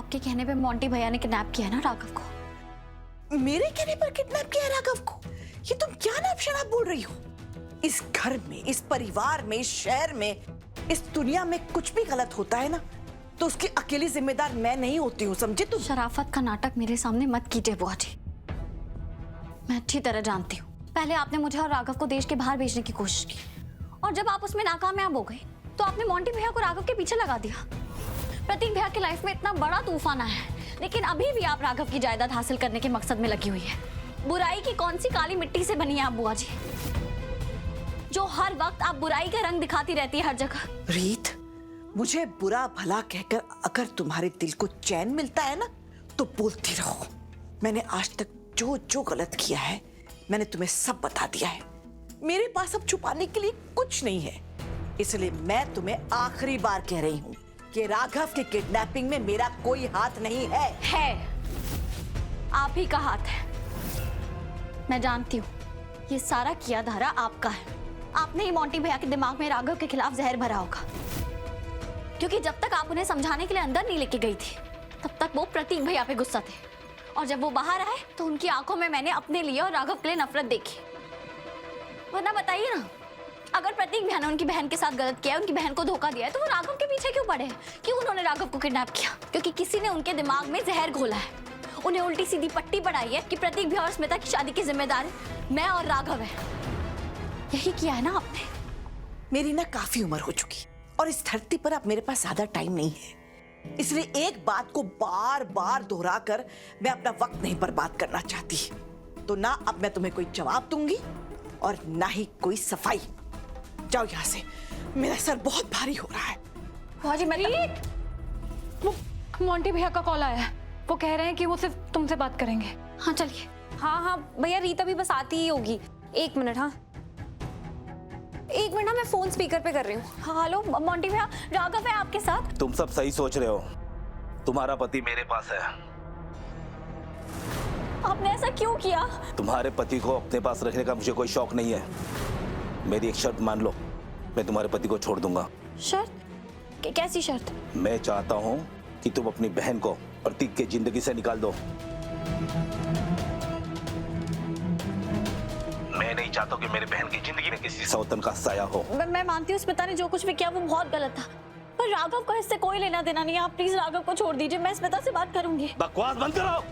आपके कहने पे मोंटी भैया ने किडनैप किया है ना राघव को। मेरे कहने पर किडनैप किया है राघव को? ये तुम क्या नाप शनाप बोल रही हो? इस घर में, इस परिवार में, इस शहर में, इस दुनिया में कुछ भी गलत होता है ना तो उसकी अकेली जिम्मेदार मैं नहीं होती हूँ, समझे तुम? शराफत का नाटक मेरे सामने मत कीजिए बुआ जी। मैं अच्छी तरह जानती हूँ, पहले आपने मुझे और राघव को देश के बाहर भेजने की कोशिश की और जब आप उसमें नाकामयाब हो गए तो आपने मोंटी भैया को राघव के पीछे लगा दिया। प्रतीक भैया की लाइफ में इतना बड़ा तूफान आया है, लेकिन अभी भी आप राघव की जायदाद हासिल करने के मकसद में लगी हुई है। बुराई की कौन सी काली मिट्टी से बनी है आप बुआ जी, जो हर वक्त आप बुराई का रंग दिखाती रहती है हर जगह। रीत, मुझे बुरा भला कहकर अगर तुम्हारे दिल को चैन मिलता है ना तो बोलती रहो। मैंने आज तक जो जो गलत किया है मैंने तुम्हें सब बता दिया है। मेरे पास अब छुपाने के लिए कुछ नहीं है, इसलिए मैं तुम्हें आखिरी बार कह रही हूँ कि राघव के किडनैपिंग में मेरा कोई हाथ नहीं है। आप ही का हाथ है। मैं जानती हूँ ये सारा किया धारा आपका है। आपने ही मोंटी भैया के दिमाग में राघव के खिलाफ जहर भरा होगा, क्योंकि जब तक आप उन्हें समझाने के लिए अंदर नहीं लेके गई थी तब तक वो प्रतीक भैया पे गुस्सा थे, और जब वो बाहर आए तो उनकी आंखों में मैंने अपने लिए और राघव के लिए नफरत देखी। वरना बताइए ना, अगर प्रतीक भैया ने उनकी बहन के साथ गलत किया है, उनकी बहन को धोखा दिया है, तो वो राघव के पीछे क्यों पड़े हैं? क्यों उन्होंने राघव को किडनैप किया? क्योंकि किसी ने उनके दिमाग में जहर घोला है, उन्हें उल्टी सीधी पट्टी पढ़ाई है कि प्रतीक भैया और स्मिता की शादी की जिम्मेदार मैं और राघव है। यही किया है ना आपने? मेरी ना काफी उम्र हो चुकी और इस धरती पर अब मेरे पास ज्यादा टाइम नहीं है, इसलिए एक बात को बार बार दोहराकर मैं अपना वक्त नहीं बर्बाद करना चाहती। तो ना अब मैं तुम्हें कोई जवाब दूंगी और ना ही कोई सफाई। जाओ यहाँ से, मेरा सर बहुत भारी हो रहा है। बुआ जी वो मोंटी भैया का कॉल आया है, वो कह रहे हैं कि वो सिर्फ तुमसे बात करेंगे। हाँ चलिए। हाँ भैया, रीता भी बस आती ही होगी। एक मिनट, हाँ एक मिनट, मैं फोन स्पीकर पे कर रही हूँ। हेलो मोंटी भैया, राघव है आपके साथ? तुम सब सही सोच रहे हो, तुम्हारा पति मेरे पास है। आपने ऐसा क्यों किया? तुम्हारे पति को अपने पास रखने का मुझे कोई शौक नहीं है। मेरी एक शर्त मान लो, मैं तुम्हारे पति को छोड़ दूंगा। शर्त? कैसी शर्त? मैं चाहता हूँ कि तुम अपनी बहन को प्रतीक की जिंदगी से निकाल दो। मैं नहीं चाहता कि मेरी बहन की जिंदगी में किसी सौतन का साया हो। मैं मानती हूँ स्मिता ने जो कुछ भी किया वो बहुत गलत था, पर राघव को इससे कोई लेना देना नहीं है। आप प्लीज राघव को छोड़ दीजिए, मैं स्मिता से बात करूंगी। बकवास बंद करो,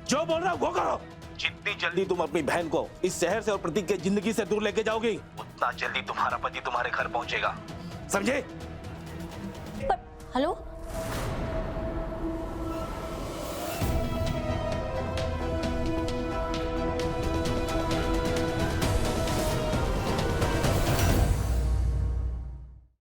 जो बोल रहा हूँ वो करो। जितनी जल्दी तुम अपनी बहन को इस शहर से और प्रतीक की जिंदगी से दूर लेके जाओगी, उतना जल्दी तुम्हारा पति तुम्हारे घर पहुंचेगा, समझे? पर हेलो,